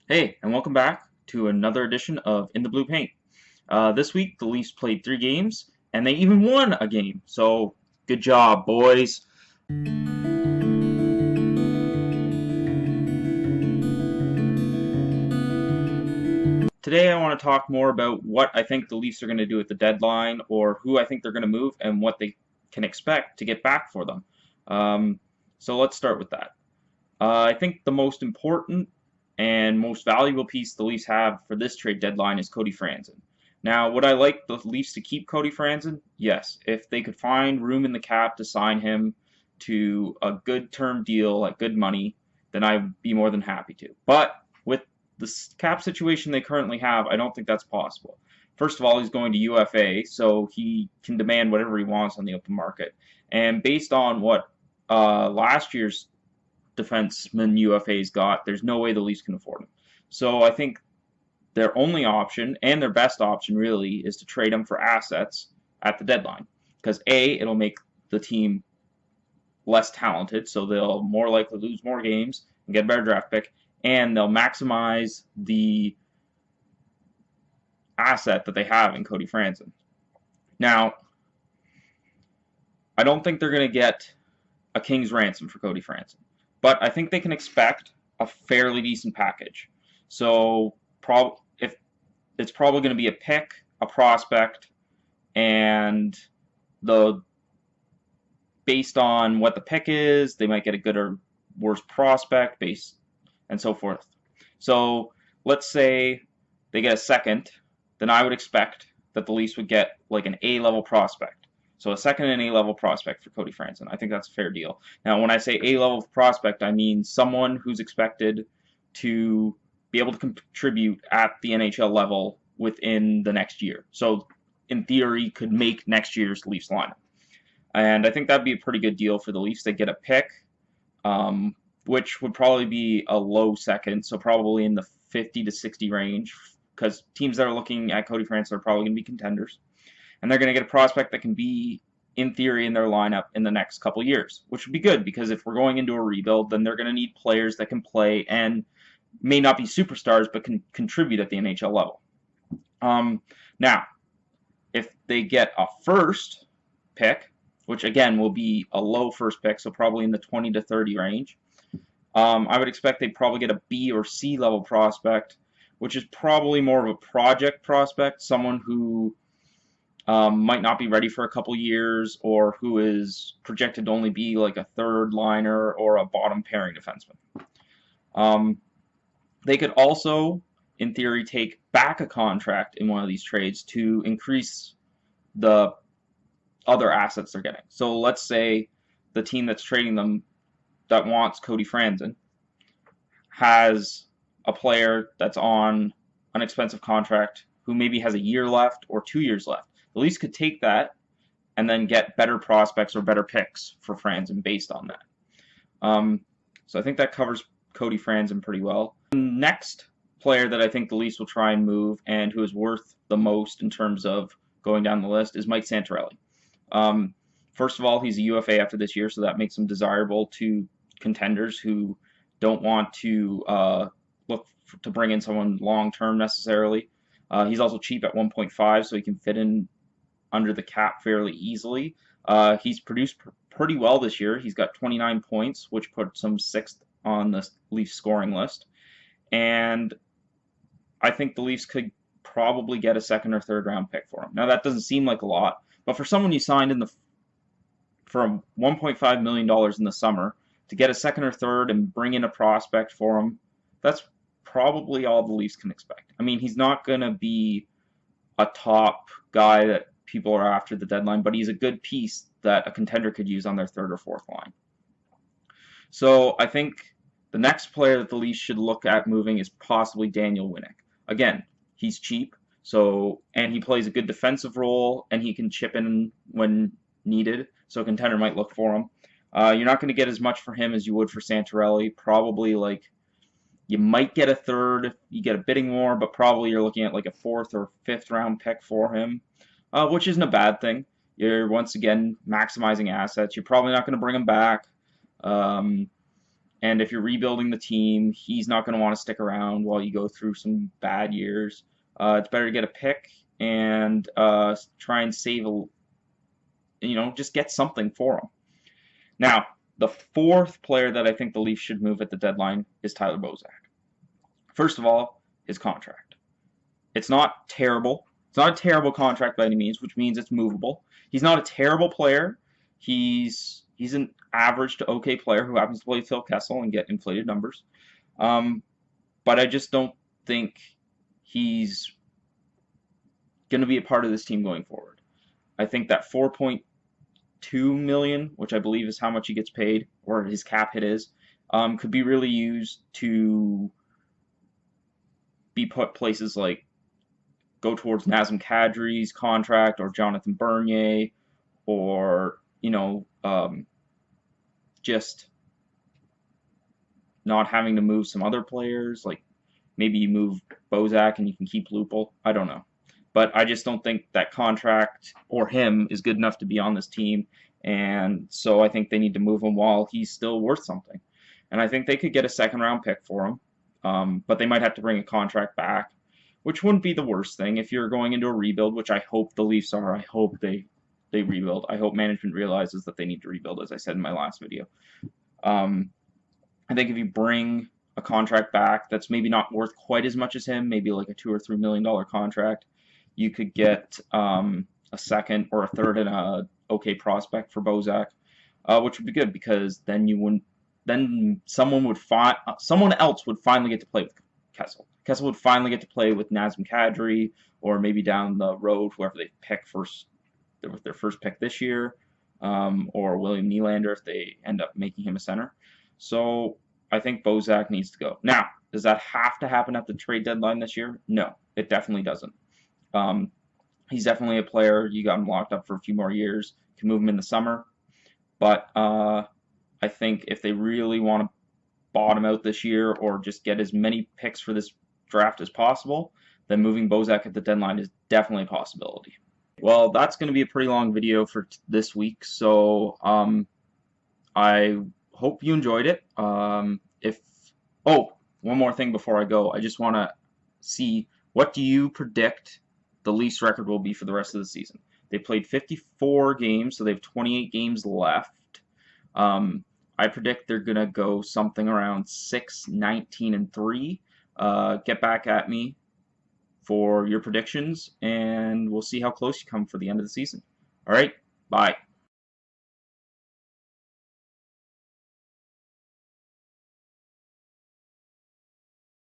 Hey, and welcome back to another edition of In the Blue Paint. This week, the Leafs played 3 games, and they even won a game. So, good job, boys. Today, I want to talk more about what I think the Leafs are going to do at the deadline, or who I think they're going to move, and what they can expect to get back for them. Um, so, let's start with that. I think the most important and most valuable piece the Leafs have for this trade deadline is Cody Franzen. Now, would I like the Leafs to keep Cody Franzen? Yes. If they could find room in the cap to sign him to a good term deal at good money, then I'd be more than happy to. But with the cap situation they currently have, I don't think that's possible. First of all, he's going to UFA, so he can demand whatever he wants on the open market. And based on what last year's defenseman UFA's got, there's no way the Leafs can afford him. So I think their only option and their best option really is to trade him for assets at the deadline. Because A, it'll make the team less talented, so they'll more likely lose more games and get a better draft pick, and they'll maximize the asset that they have in Cody Franzen. Now, I don't think they're going to get a king's ransom for Cody Franzen, but I think they can expect a fairly decent package. So, if it's probably going to be a pick, a prospect, and the based on what the pick is, they might get a good or worse prospect based and so forth. So let's say they get a second, then I would expect that the Leafs would get like an A-level prospect. So a second and A-level prospect for Cody Franzen. I think that's a fair deal. Now, when I say A-level prospect, I mean someone who's expected to be able to contribute at the NHL level within the next year. So, in theory, could make next year's Leafs lineup. And I think that'd be a pretty good deal for the Leafs. They get a pick, which would probably be a low second, so probably in the 50 to 60 range, because teams that are looking at Cody Franzen are probably going to be contenders. And they're going to get a prospect that can be, in theory, in their lineup in the next couple years, which would be good, because if we're going into a rebuild, then they're going to need players that can play and may not be superstars, but can contribute at the NHL level. Now, if they get a first pick, which again will be a low first pick, so probably in the 20 to 30 range, I would expect they'd probably get a B or C level prospect, which is probably more of a project prospect, someone who might not be ready for a couple years, or who is projected to only be like a third liner or a bottom pairing defenseman. They could also, in theory, take back a contract in one of these trades to increase the other assets they're getting. So let's say the team that's trading them that wants Cody Franzen has a player that's on an expensive contract who maybe has a year left or 2 years left. The Leafs could take that and then get better prospects or better picks for Franzen based on that. So I think that covers Cody Franzen pretty well. The next player that I think the Leafs will try and move, and who is worth the most in terms of going down the list, is Mike Santorelli. First of all, he's a UFA after this year, so that makes him desirable to contenders who don't want to look to bring in someone long-term necessarily. He's also cheap at 1.5, so he can fit in under the cap fairly easily. He's produced pretty well this year. He's got 29 points, which puts him 6th on the Leafs scoring list. And I think the Leafs could probably get a second or third round pick for him. Now, that doesn't seem like a lot, but for someone you signed for $1.5 million in the summer, to get a second or third and bring in a prospect for him, that's probably all the Leafs can expect. I mean, he's not going to be a top guy that people are after the deadline, but he's a good piece that a contender could use on their third or fourth line. So I think the next player that the Leafs should look at moving is possibly Daniel Winnik. Again, he's cheap, and he plays a good defensive role, and he can chip in when needed, so a contender might look for him. You're not going to get as much for him as you would for Santorelli. Probably you might get a third if you get a bidding war, but probably you're looking at like a 4th or 5th round pick for him, which isn't a bad thing. You're once again maximizing assets. You're probably not going to bring him back. And if you're rebuilding the team, he's not going to want to stick around while you go through some bad years. It's better to get a pick and try and save just get something for him. Now, the fourth player that I think the Leafs should move at the deadline is Tyler Bozak. First of all, his contract. It's not terrible. It's not a terrible contract by any means, which means it's movable. He's not a terrible player. He's an average to okay player who happens to play Phil Kessel and get inflated numbers. But I just don't think he's going to be a part of this team going forward. I think that $4.2 million, which I believe is how much he gets paid, or his cap hit is, could be really used to be put places like go towards Nazem Kadri's contract or Jonathan Bernier, or just not having to move some other players. Like maybe you move Bozak and you can keep Lupul. I don't know. But I just don't think that contract or him is good enough to be on this team. And so I think they need to move him while he's still worth something. And I think they could get a second-round pick for him. But they might have to bring a contract back, which wouldn't be the worst thing if you're going into a rebuild, which I hope the Leafs are. I hope they rebuild. I hope management realizes that they need to rebuild, as I said in my last video. I think if you bring a contract back that's maybe not worth quite as much as him, maybe like a $2 or $3 million contract, you could get a second or a third and a okay prospect for Bozak, which would be good because then you wouldn't. Then someone else would finally get to play with Kessel. Kessel would finally get to play with Nazem Kadri, or maybe down the road whoever they pick first, with their first pick this year, or William Nylander if they end up making him a center. So I think Bozak needs to go. Now, does that have to happen at the trade deadline this year? No, it definitely doesn't. He's definitely a player. You got him locked up for a few more years. You can move him in the summer. But I think if they really want to bottom out this year or just get as many picks for this draft as possible, then moving Bozak at the deadline is definitely a possibility. Well, that's going to be a pretty long video for this week, so I hope you enjoyed it. One more thing before I go, I just want to see, what do you predict the Leafs record will be for the rest of the season? They played 54 games, so they have 28 games left. I predict they're going to go something around 6-19-3. Get back at me for your predictions, and we'll see how close you come for the end of the season. All right, bye.